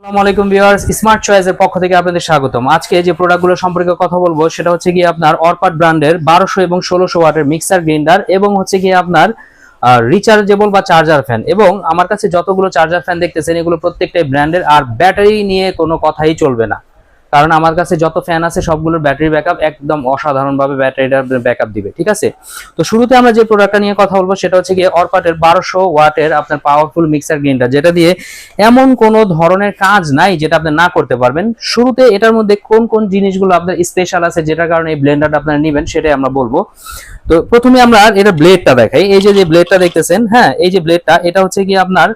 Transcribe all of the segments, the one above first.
আসসালামু আলাইকুম viewers, smart চয়েসের পক্ষ থেকে আপনাদের স্বাগতম। আজকে যে প্রোডাক্টগুলো সম্পর্কে কথা বলবো সেটা হচ্ছে গিয়ে আপনার অরপাট ব্র্যান্ডের 1200 এবং 1600 ওয়াটের মিক্সার গ্রাইন্ডার এবং হচ্ছে গিয়ে আপনার রিচার্জেবল বা চার্জার ফ্যান। এবং আমার কাছে যতগুলো চার্জার ফ্যান দেখতেছেন এগুলো প্রত্যেকটাই ব্র্যান্ডের, আর ব্যাটারি নিয়ে কোনো কথাই চলবে না, কারণ আমার কাছে যত ফ্যান আছে সবগুলোর ব্যাটারি ব্যাকআপ একদম অসাধারণভাবে ব্যাটারিটা ব্যাকআপ দিবে। ঠিক আছে, তো শুরুতে আমরা যে প্রোডাক্টটা নিয়ে কথা বলবো সেটা হচ্ছে গিয়ে অরপাটের 1200 ওয়াটের আপনার পাওয়ারফুল মিক্সার গ্রাইন্ডার, যেটা দিয়ে এমন কোনো ধরনের কাজ নাই যেটা আপনি না করতে পারবেন। শুরুতে এটার মধ্যে কোন কোন জিনিসগুলো আপনার স্পেশাল আছে যেটার কারণে এই ব্লেন্ডারটা আপনারা নেবেন সেটাই আমরা বলবো। তো প্রথমে আমরা এটা ব্লেডটা দেখাই। এই যে ব্লেডটা দেখতেছেন, হ্যাঁ, এই যে ব্লেডটা, এটা হচ্ছে গিয়ে আপনার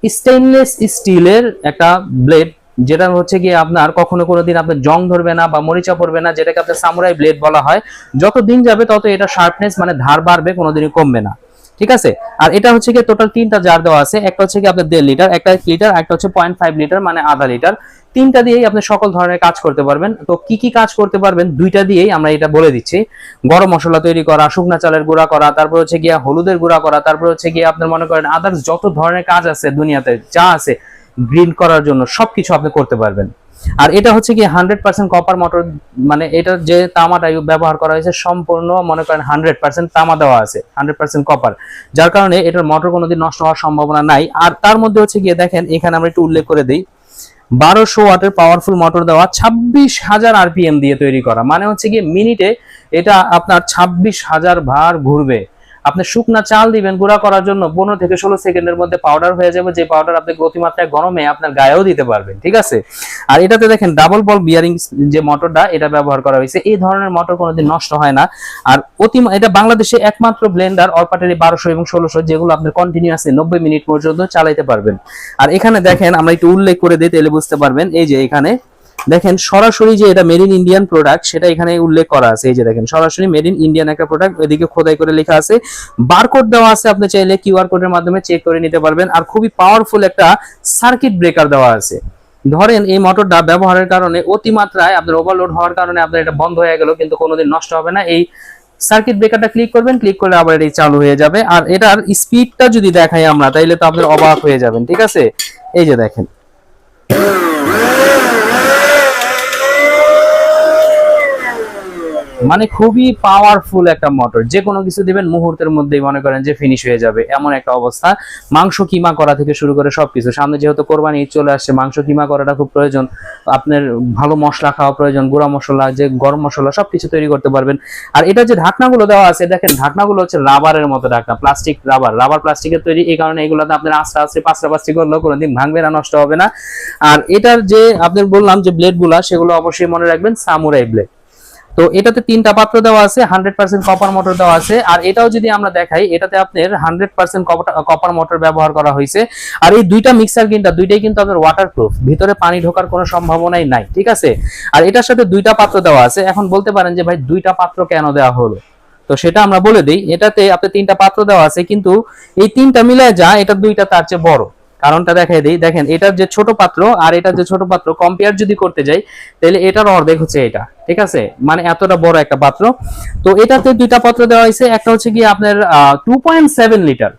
স্টেইনলেস স্টিলের একটা ব্লেড, যেটা হচ্ছে গিয়ে আপনার কখনো কোনোদিন আপনার জং ধরবে না বা মরিচা পড়বে না, যেটাকে আপনার সামুরাই ব্লেড বলা হয়। যত দিন যাবে তত এটা শার্পনেস মানে ধার বাড়বে, কোনোদিনই কমবে না। ঠিক আছে, আর এটা হচ্ছে গিয়ে টোটাল 3টা জার দেওয়া আছে। একটা হচ্ছে গিয়ে আপনার 1.5 লিটার, একটা 1 লিটার, একটা হচ্ছে 0.5 লিটার মানে আধা লিটার। 3টা দিয়েই আপনি সকল ধরনের কাজ করতে পারবেন। তো কি কি কাজ করতে পারবেন 2টা দিয়েই আমরা এটা বলে দিচ্ছি। গরম মশলা তৈরি করা, শুকনা চালের গুঁড়া করা, তারপর হচ্ছে গিয়ে হলুদের গুঁড়া করা, তারপর হচ্ছে গিয়ে আপনার মনে করেন আদার্স যত ধরনের কাজ আছে দুনিয়াতে যা আছে গ্রিন করার জন্য সবকিছু আপনি করতে পারবেন। আর এটা হচ্ছে কি 100% কপার মোটর, মানে এটা যে তামাটা ব্যবহার করা হয়েছে সম্পূর্ণ মনে করেন 100% তামা দেওয়া আছে, 100% কপার, যার কারণে এটার মোটর কোনোদিন নষ্ট হওয়ার সম্ভাবনা নাই। আর তার মধ্যে হচ্ছে গিয়ে দেখেন এখানে আমরা একটু উল্লেখ করে দিই, 1200 ওয়াটের পাওয়ারফুল মোটর দেওয়া, 26,000 আরপিএম দিয়ে তৈরি করা, মানে হচ্ছে গিয়ে মিনিটে এটা আপনার 26,000 বার ঘুরবে। আপনি শুকনা চাল দিবেন গুঁড়া করার জন্য, 15 থেকে 16 সেকেন্ডের মধ্যে পাউডার হয়ে যাবে, যে পাউডার আপনি অতিমাত্রায় গরমে আপনার গায়েও দিতে পারবেন। ঠিক আছে, আর এটাতে দেখেন ডাবল বল বিয়ারিং যে মোটরটা এটা ব্যবহার করা হয়েছে। এই ধরনের মোটর কোনোদিন নষ্ট হয় না। আর এটা বাংলাদেশে একমাত্র ব্লেন্ডার অরপাটের 1200 এবং 1600 যেগুলো আপনি কন্টিনিউয়াসলি 90 মিনিট পর্যন্ত চালাইতে পারবেন। আর এখানে দেখেন আমরা একটু উল্লেখ করে দিই তাহলে বুঝতে পারবেন। এই যে এখানে দেখেন সরাসরি যে এটা মেড ইন ইন্ডিয়ান প্রোডাক্ট সেটা এখানে উল্লেখ করা আছে। এই যে দেখেন সরাসরি মেড ইন ইন্ডিয়ান একটা প্রোডাক্ট, এদিকে খোদাই করে লেখা আছে, বারকোড দেওয়া আছে, আপনি চাইলে কিউআর কোডের মাধ্যমে চেক করে নিতে পারবেন। আর খুবই পাওয়ারফুল একটা সার্কিট ব্রেকার দেওয়া আছে। ধরেন এই মোটরটা ব্যবহারের কারণে অতিমাত্রায় আপনার ওভারলোড হওয়ার কারণে আপনার এটা বন্ধ হয়ে গেল, কিন্তু কোনোদিন নষ্ট হবে না। এই সার্কিট ব্রেকারটা ক্লিক করবেন, ক্লিক করলে আবার এটি চালু হয়ে যাবে। আর এটার স্পিডটা যদি দেখাই আমরা তাইলে তো আপনার অবাক হয়ে যাবেন। ঠিক আছে, এই যে দেখেন, মানে খুবই পাওয়ারফুল একটা মোটর, যে কোনো কিছু দিবেন মুহূর্তের মধ্যেই মনে করেন যে ফিনিশ হয়ে যাবে, এমন একটা অবস্থা। মাংস কিমা করা থেকে শুরু করে সবকিছু, সামনে যেহেতু কোরবানি ঈদ চলে আসছে, মাংস কিমা করাটা খুব প্রয়োজন, আপনার ভালো মশলা খাওয়া প্রয়োজন, গুঁড়া মশলা, যে গরম মশলা সবকিছু তৈরি করতে পারবেন। আর এটা যে ঢাকনাগুলো দেওয়া আছে দেখেন, ঢাকনাগুলো হচ্ছে রাবারের মতো ঢাকনা, প্লাস্টিক রাবার প্লাস্টিকের তৈরি, এই কারণে এগুলোতে আপনার আস্তে আস্তে পাঁচটা করলেও কোনোদিন ভাঙবে না, নষ্ট হবে না। আর এটার যে আপনার বললাম যে ব্লেড গুলা, সেগুলো অবশ্যই মনে রাখবেন সামুরাই ব্লেড। তো এটাতে 3টা পাত্র দেওয়া আছে, 100% কপার মোটর দেওয়া আছে। আর এটাও যদি আমরা দেখাই, এটাতে আপনার 100% কপার মোটর ব্যবহার করা হয়েছে। আর এই 2টা মিক্সার গ্রাইন্ডার দুইটাই কিন্তু আপনার ওয়াটারপ্রুফ, ভিতরে পানি ঢোকার কোনো সম্ভাবনাই নাই। ঠিক আছে, আর এটার সাথে 2টা পাত্র দেওয়া আছে। এখন বলতে পারেন যে ভাই 2টা পাত্র কেন দেওয়া হলো, তো সেটা আমরা বলে দিই। এটাতে আপনার 3টা পাত্র দেওয়া আছে, কিন্তু এই 3টা মিলায় যা এটা 2টা তার চেয়ে বড়। কারণটা দেখাই দিই, দেখেন এটার যে ছোট পাত্র আর এটার যে ছোট পাত্র কম্পেয়ার যদি করতে যাই তাহলে এটার অর্ধেক হচ্ছে এটা। ঠিক আছে, মানে এতটা বড় একটা পাত্র। তো এটাতে 2টা পাত্র দেওয়া হয়েছে, একটা হচ্ছে কি আপনার 2.7 লিটার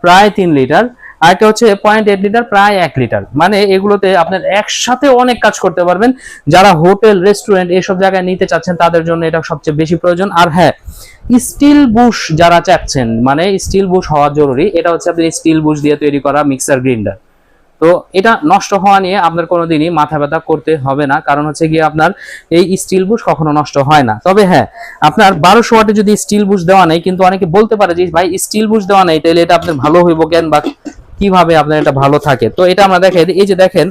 প্রায় 3 লিটার, আর একটা হচ্ছে 0.8 লিটার প্রায় 1 লিটার। মানে এগুলোতে আপনার একসাথে অনেক কাজ করতে পারবেন। যারা হোটেল রেস্টুরেন্ট এইসব জায়গায় নিতে চাচ্ছেন তাদের জন্য এটা সবচেয়ে বেশি প্রয়োজন। আর হ্যাঁ, স্টিল বুশ যারা চাচ্ছেন, মানে স্টিল বুশ হওয়া জরুরি, এটা হচ্ছে আপনি স্টিল বুশ দিয়ে তৈরি করা মিক্সার গ্রাইন্ডার। তো এটা নষ্ট হওয়া নিয়ে আপনার কোনোদিনই মাথা ব্যথা করতে হবে না, কারণ হচ্ছে গিয়ে আপনার এই স্টিল বুশ কখনো নষ্ট হয় না। তবে হ্যাঁ, আপনার 1200 ওয়াটে যদি স্টিল বুশ দেওয়া নেই, কিন্তু অনেকে বলতে পারে যে ভাই স্টিল বুশ দেওয়া নেই তাহলে এটা আপনার ভালো হইব কেন বা কিভাবে আপনার এটা ভালো থাকে। তো এটা আমরা দেখাই, এই যে দেখেন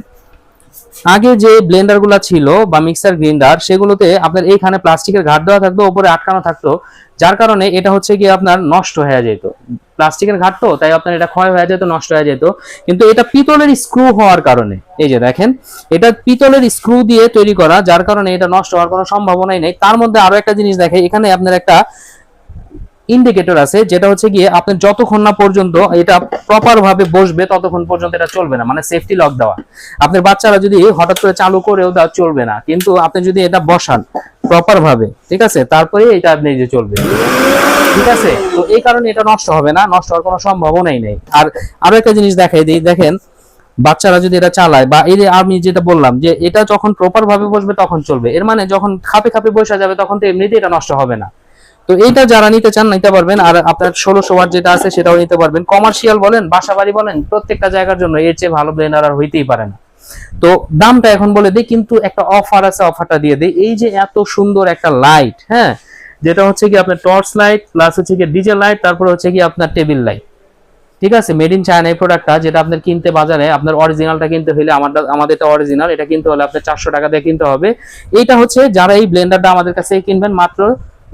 আগে যে ব্লেন্ডার গুলা ছিল বা মিক্সার গ্রাইন্ডার, সেগুলোতে আপনার এইখানে প্লাস্টিকের ঘাট দেওয়া থাকতো, উপরে আটকানো থাকতো, যার কারণে এটা হচ্ছে গিয়ে আপনার নষ্ট হয়ে যেত। প্লাস্টিকের ঘাট তো, তাই আপনার এটা ক্ষয় হয়ে যেত, নষ্ট হয়ে যেত। কিন্তু এটা পিতলের স্ক্রু হওয়ার কারণে, এই যে দেখেন এটা পিতলের স্ক্রু দিয়ে তৈরি করা, যার কারণে এটা নষ্ট হওয়ার কোনো সম্ভাবনাই নেই। তার মধ্যে আরো একটা জিনিস দেখে, এখানে আপনার একটা ইন্ডিকেটর আছে, যেটা হচ্ছে গিয়ে আপনি যতক্ষণ না পর্যন্ত এটা প্রপার ভাবে বসবে ততক্ষণ পর্যন্ত এটা চলবে না, মানে সেফটি লক দেওয়া। আপনার বাচ্চারা যদি হঠাৎ করে চালু করেও দেওয়া চলবে না, কিন্তু আপনি যদি এটা বসান প্রপার ভাবে, ঠিক আছে, তারপরে এটা আপনি যে চলবে। ঠিক আছে, তো এই কারণে এটা নষ্ট হবে না, নষ্ট হওয়ার কোনো সম্ভাবনাই নেই। আর আরো একটা জিনিস দেখাই দিই, দেখেন বাচ্চারা যদি এটা চালায়, বা এই যে আমি যেটা বললাম যে এটা যখন প্রপার ভাবে বসবে তখন চলবে, এর মানে যখন খাপে খাপে বসে যাবে তখন তো এমনিতেই এটা নষ্ট হবে না। তো এইটা যারা নিতে চান নিতে পারবেন। আর আপনার 1600 ওয়াট যেটা আছে সেটাও নিতে পারবেন। কমার্শিয়াল বলেন, বাসাবাড়ি বলেন, প্রত্যেকটা জায়গার জন্য এর চেয়ে ভালো ব্লেন্ডার আর হইতেই পারে না। তো দামটা এখন বলে দিই, কিন্তু একটা অফার আছে, অফারটা দিয়ে দিই। এই যে এত সুন্দর একটা লাইট, হ্যাঁ, যেটা হচ্ছে কি আপনার টর্চ লাইট প্লাস হচ্ছে কি ডিজে লাইট, তারপর হচ্ছে কি আপনার টেবিল লাইট, ঠিক আছে, মেড ইন চায়না এই প্রোডাক্টটা। যেটা আপনার কিনতে বাজারে আপনার অরিজিনালটা কিনতে হলে, আমাদেরটা অরিজিনাল, এটা কিনতে হলে আপনার 400 টাকা দিয়ে কিনতে হবে। এইটা হচ্ছে যারা এই ব্লেন্ডারটা আমাদের কাছে কিনবেন মাত্র,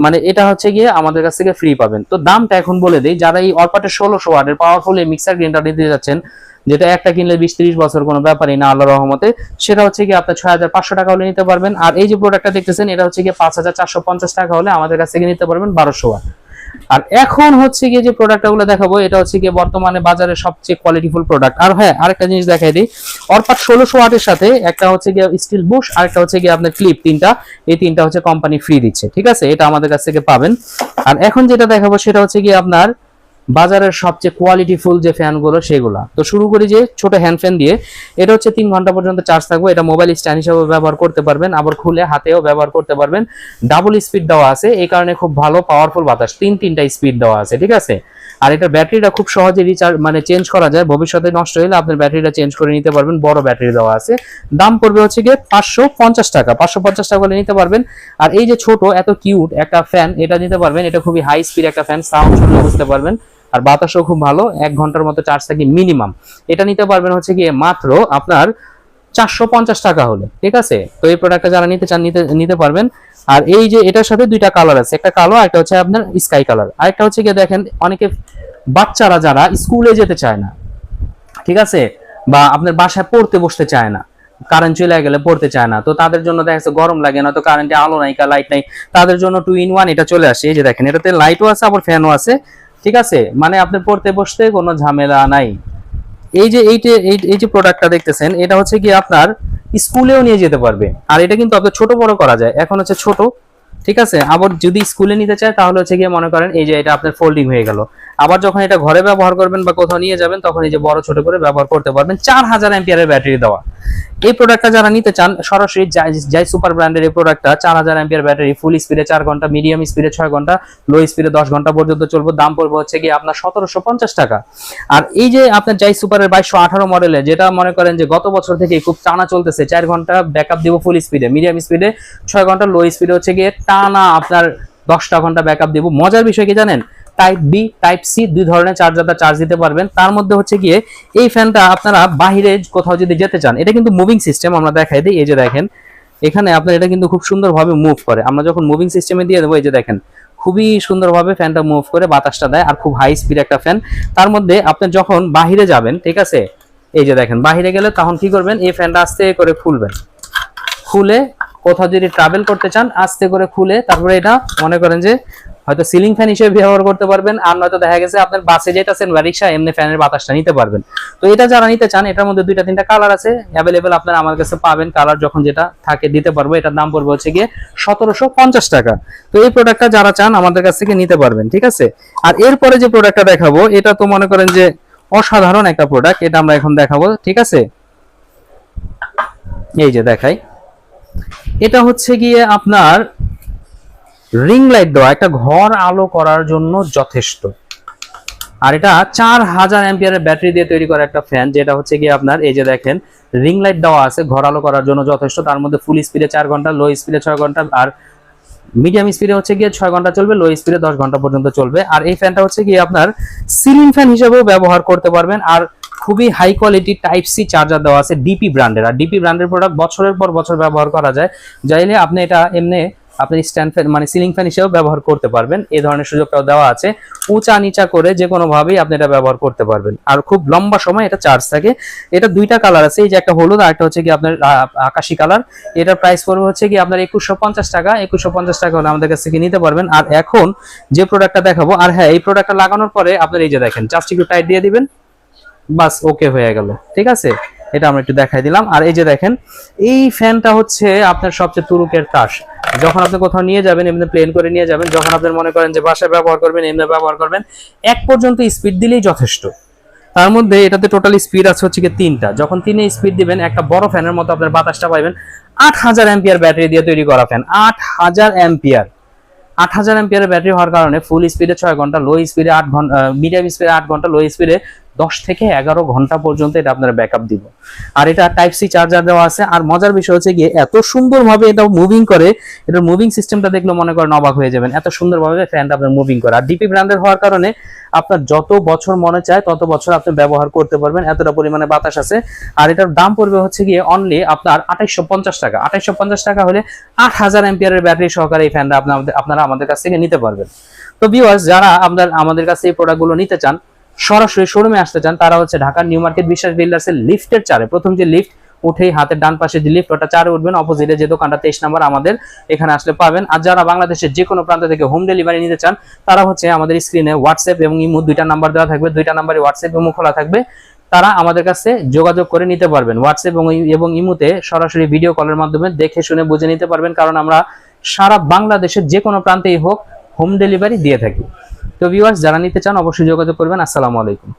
মানে এটা হচ্ছে গিয়ে আমাদের কাছ থেকে ফ্রি পাবেন। তো দামটা এখন বলে দেই, যারা এই অরপাটের 1600 ওয়াটের পাওয়ারফুল এই মিক্সার গ্রাইন্ডার নিতে যাচ্ছেন, যেটা একটা কিনলে 20-30 বছর কোনো ব্যাপারই না আল্লাহর রহমতে, সেটা হচ্ছে কি আপনার 6500 টাকা হলে নিতে পারবেন। আর এই যে প্রোডাক্টটা দেখতেছেন, এটা হচ্ছে কি 5450 টাকা হলে আমাদের কাছ থেকে নিতে পারবেন 1200 ওয়াট। আর এখন হচ্ছে গিয়ে যে প্রোডাক্টগুলো দেখাবো, এটা হচ্ছে গিয়ে বর্তমানে বাজারে সবচেয়ে কোয়ালিটিফুল প্রোডাক্ট। আর হ্যাঁ, আরেকটা জিনিস দেখাই দিই, অরপাট 1600 ওয়াটের সাথে একটা হচ্ছে গিয়ে স্টিল বুশ, আরেকটা হচ্ছে গিয়ে আপনার ক্লিপ, এই তিনটা হচ্ছে কোম্পানি ফ্রি দিচ্ছে, ঠিক আছে, এটা আমাদের কাছ থেকে পাবেন। আর এখন যেটা দেখাবো সেটা হচ্ছে গিয়ে আপনার বাজারের সবচেয়ে কোয়ালিটিফুল যে ফ্যানগুলো সেগুলা। তো শুরু করি যে ছোট হ্যান্ড ফ্যান দিয়ে। এটা হচ্ছে 3 ঘন্টা পর্যন্ত চার্জ থাকবে। এটা মোবাইল স্ট্যান্ড হিসেবে ব্যবহার করতে পারবেন, আবার খুলে হাতেও ব্যবহার করতে পারবেন। ডাবল স্পিড দেওয়া আছে, এই কারণে খুব ভালো পাওয়ারফুল বাতাস, তিনটা স্পিড দেওয়া আছে, ঠিক আছে। আর এটা ব্যাটারিটা খুব সহজে রিচার্জ মানে চেঞ্জ করা যায়, ভবিষ্যতে নষ্ট হলে আপনার ব্যাটারিটা চেঞ্জ করে নিতে পারবেন, বড় ব্যাটারি দেওয়া আছে। দাম পড়বে হচ্ছে গিয়ে 550 টাকা, 550 টাকা করে নিতে পারবেন। আর এই যে ছোট এত কিউট একটা ফ্যান, এটা নিতে পারবেন। এটা খুবই হাই স্পিড একটা ফ্যান, সাউন্ড শুনলে বুঝতে পারবেন। আর বাতাসও খুব ভালো, 1 ঘন্টার মতো চার্জ থাকে মিনিমাম। এটা নিতে পারবেন হচ্ছে গিয়ে মাত্র আপনার 450 টাকা হলে, ঠিক আছে। তো এই প্রোডাক্টটা যারা নিতে চান নিতে পারবেন। আর এই যে এটার সাথে দুইটা কালার আছে, একটা কালো, একটা হচ্ছে আপনার স্কাই কালার। আরেকটা হচ্ছে গিয়ে দেখেন, অনেকে বাচ্চারা যারা স্কুলে যেতে চায় না, ঠিক আছে, বা আপনার বাসায় পড়তে বসতে চায় না, কারেন্ট চলে গেলে পড়তে চায় না, তো তাদের জন্য দেখা যাচ্ছে গরম লাগে না, তো কারেন্টে আলো নাই, লাইট নাই, তাদের জন্য 2 in 1 এটা চলে আসে। এই যে দেখেন, এটাতে লাইটও আছে আবার ফ্যানও আছে, ঠিক আছে, মানে আপনার পড়তে বসতে কোনো ঝামেলা নাই। এই যে প্রোডাক্টটা দেখতেছেন, এটা হচ্ছে কি আপনার স্কুলেও নিয়ে যেতে পারবে। আর এটা কিন্তু আপনার ছোট বড় করা যায়, এখন হচ্ছে ছোট, ঠিক আছে। আবার যদি স্কুলে নিতে চায় তাহলে হচ্ছে গিয়ে মনে করেন এই যে এটা আপনার ফোল্ডিং হয়ে গেল। আবার যখন এটা ঘরে ব্যবহার করবেন বা কোথাও নিয়ে যাবেন, তখন এই যে বড় ছোট করে ব্যবহার করতে পারবেন। 4000 অ্যাম্পিয়ারের ব্যাটারি দেওয়া। এই প্রোডাক্টটা যারা নিতে চান, সরাসরি যাই সুপার ব্র্যান্ডের এই প্রোডাক্টটা, 4000 অ্যাম্পিয়ার ব্যাটারি, ফুল স্পিডে 4 ঘন্টা, মিডিয়াম স্পিডে 6 ঘন্টা, লো স্পিডে 10 ঘন্টা পর্যন্ত চলবে। দাম পড়বে হচ্ছে গিয়ে আপনার 1750 টাকা। আর এই যে আপনার যাই সুপারের 2218 মডেলে, যেটা মনে করেন যে গত বছর থেকে খুব টানা চলতেছে, 4 ঘন্টা ব্যাকআপ দিব ফুল স্পিডে, মিডিয়াম স্পিডে 6 ঘন্টা, লো স্পিডে হচ্ছে গিয়ে টানা আপনার 10টা ঘন্টা ব্যাকআপ দিব। মজার বিষয় কি জানেন, টাইপ বি টাইপ সি 2 ধরনের চার্জারটা চার্জ দিতে পারবেন। তার মধ্যে হচ্ছে গিয়ে এই ফ্যানটা আপনারা বাহিরে কোথাও যদি যেতে চান, এটা কিন্তু মুভিং সিস্টেম, আমরা দেখাই দিই। এই যে দেখেন, এখানে আপনার এটা কিন্তু খুব সুন্দরভাবে মুভ করে। আমরা যখন মুভিং সিস্টেমে দিয়ে দেবো, এই যে দেখেন, খুবই সুন্দরভাবে ফ্যানটা মুভ করে বাতাসটা দেয়। আর খুব হাই স্পিড একটা ফ্যান। তার মধ্যে আপনি যখন বাহিরে যাবেন, ঠিক আছে, এই যে দেখেন, বাহিরে গেলে তখন কি করবেন, এই ফ্যানটা আস্তে করে খুলবেন, খুলে কোথাও যদি ট্রাভেল করতে চান আস্তে করে খুলে, তারপরে এটা মনে করেন যে হয়তো সিলিং ফ্যান হিসেবে ব্যবহার করতে পারবেন। আর নয়তো দেখা গেছে আপনার বাসে যেতেছেন বা রিক্সা, এমনি ফ্যানের বাতাসটা নিতে পারবেন। তো এটা যারা নিতে চান, এটার মধ্যে 2-3টা কালার আছে অ্যাভেলেবেল, আপনারা আমার কাছে পাবেন। কালার যখন যেটা থাকে দিতে পারবো। এটার দাম পড়বে হচ্ছে গিয়ে 1750 টাকা। তো এই প্রোডাক্টটা যারা চান আমাদের কাছ থেকে নিতে পারবেন, ঠিক আছে। আর এরপরে যে প্রোডাক্টটা দেখাবো, এটা তো মনে করেন যে অসাধারণ একটা প্রোডাক্ট, এটা আমরা এখন দেখাবো, ঠিক আছে। এই যে দেখাই, এটা হচ্ছে গিয়ে আপনার রিং লাইট দেওয়া, একটা ঘর আলো করার জন্য যথেষ্ট। আর এটা 4000 অ্যাম্পিয়ারের ব্যাটারি দিয়ে তৈরি করা একটা ফ্যান, যেটা হচ্ছে গিয়ে আপনার এই যে দেখেন, রিং লাইট দেওয়া আছে, ঘর আলো করার জন্য যথেষ্ট। তার মধ্যে ফুল স্পিডে 4 ঘন্টা, লো স্পিডে 6 ঘন্টা, আর মিডিয়াম স্পিডে হচ্ছে গিয়ে 6 ঘন্টা চলবে, লো স্পিডে 10 ঘন্টা পর্যন্ত চলবে। আর এই ফ্যানটা হচ্ছে গিয়ে আপনার সিলিং ফ্যান হিসেবেও ব্যবহার করতে পারবেন। আর খুবই high quality type C charger দেওয়া আছে ডিপি ব্র্যান্ডের। আর ডিপি ব্র্যান্ডের প্রোডাক্ট বছরের পর বছর ব্যবহার করা যায়। চাইলে আপনি এটা এমনি আপনি স্ট্যান্ড ফ্যান মানে সিলিং ফ্যান হিসেবেও ব্যবহার করতে পারবেন, এই ধরনের সুযোগটাও দেওয়া আছে। উঁচা নিচা করে যে কোনো ভাবেই আপনি এটা ব্যবহার করতে পারবেন। আর খুব লম্বা সময় এটা চার্জ থাকে। এটা 2টা কালার আছে, এই যে একটা হলুদ আর একটা হচ্ছে কি আপনার আকাশি কালার। এটার প্রাইস পড়বে হচ্ছে কি আপনার 2150 টাকা। 2150 টাকা হলে আমাদের কাছ থেকে নিতে পারবেন। আর এখন যে প্রোডাক্টটা দেখাবো, আর হ্যাঁ, এই প্রোডাক্টটা লাগানোর পরে আপনার এই যে দেখেন, জাস্ট একটু টাইট দিয়ে দিবেন, বাস ওকে হয়ে গেল, ঠিক আছে। এটা আমরা একটু দেখাই দিলাম। আর এই যে দেখেন, এই ফ্যানটা হচ্ছে আপনার সবচেয়ে তুরুকের তাস। যখন আপনি কোথাও নিয়ে যাবেন, এমনি প্লেন করে নিয়ে যাবেন, যখন আপনি মনে করেন যে বাসায় ব্যবহার করবেন, এমনি ব্যবহার করবেন, 1 পর্যন্ত স্পিড দিলেই যথেষ্ট। তার মধ্যে এটাতে টোটাল স্পিড আছে হচ্ছে কি 3টা। যখন 3 স্পিড দিবেন একটা বড় ফ্যানের মতো আপনার বাতাসটা পাবেন। 8000 অ্যাম্পিয়ার ব্যাটারি দিয়ে তৈরি করা ফ্যান, 8000 অ্যাম্পিয়ার। 8000 অ্যাম্পিয়ারের ব্যাটারি হওয়ার কারণে ফুল স্পিডে 6 ঘন্টা, লো স্পিডে 8 ঘন্টা, মিডিয়াম স্পিডে 8 ঘন্টা, লো স্পিডে 10 থেকে 11 ঘন্টা পর্যন্ত এটা আপনার ব্যাকআপ দিব। আর এটা টাইপ সি চার্জার দেওয়া আছে। আর মজার বিষয় হচ্ছে গিয়ে এত সুন্দরভাবে এটা মুভিং করে, এটার মুভিং সিস্টেমটা দেখলে মনে করেন অবাক হয়ে যাবেন, এত সুন্দরভাবে ফ্যানটা আপনার মুভিং করে। আর ডিপি ব্র্যান্ডের হওয়ার কারণে আপনার যত বছর মনে চায় তত বছর আপনি ব্যবহার করতে পারবেন, এতটা পরিমাণে বাতাস আছে। আর এটার দাম পড়বে হচ্ছে গিয়ে অনলি আপনার 2850 টাকা। 2850 টাকা হলে 8000 অ্যাম্পিয়ারের ব্যাটারি সহকারে এই ফ্যানটা আপনারা আমাদের কাছ থেকে নিতে পারবেন। তো ভিউয়ার্স, যারা আমাদের কাছে এই প্রোডাক্টগুলো নিতে চান, সরাসরি শোরুমে আসতে চান, তারা হচ্ছে ঢাকার নিউ মার্কেট বিশ্বাস বিল্ডার্সের লিফটের 4-এ, প্রথম যে লিফট উঠেই হাতের ডান পাশে যে লিফট, ওটা 4-এ উঠবেন, অপোজিটে যে দোকানটা 23 নম্বর আমাদের, এখানে আসলে পাবেন। আর যারা বাংলাদেশের যে কোনো প্রান্ত থেকে হোম ডেলিভারি নিতে চান, তারা হচ্ছে আমাদের স্ক্রিনে হোয়াটসঅ্যাপ এবং ইমো 2টা নাম্বার দেওয়া থাকবে, 2টা নাম্বারে হোয়াটসঅ্যাপ ইমো খোলা থাকবে, তারা আমাদের কাছে যোগাযোগ করে নিতে পারবেন। হোয়াটসঅ্যাপ এবং ইমোতে সরাসরি ভিডিও কলের মাধ্যমে দেখে শুনে বুঝে নিতে পারবেন, কারণ আমরা সারা বাংলাদেশের যে কোনো প্রান্তেই হোক হোম ডেলিভারি দিয়ে থাকি। তো ভিউয়ার্স, যারা নিতে চান অবশ্যই যোগাযোগ করবেন। আসসালামু আলাইকুম।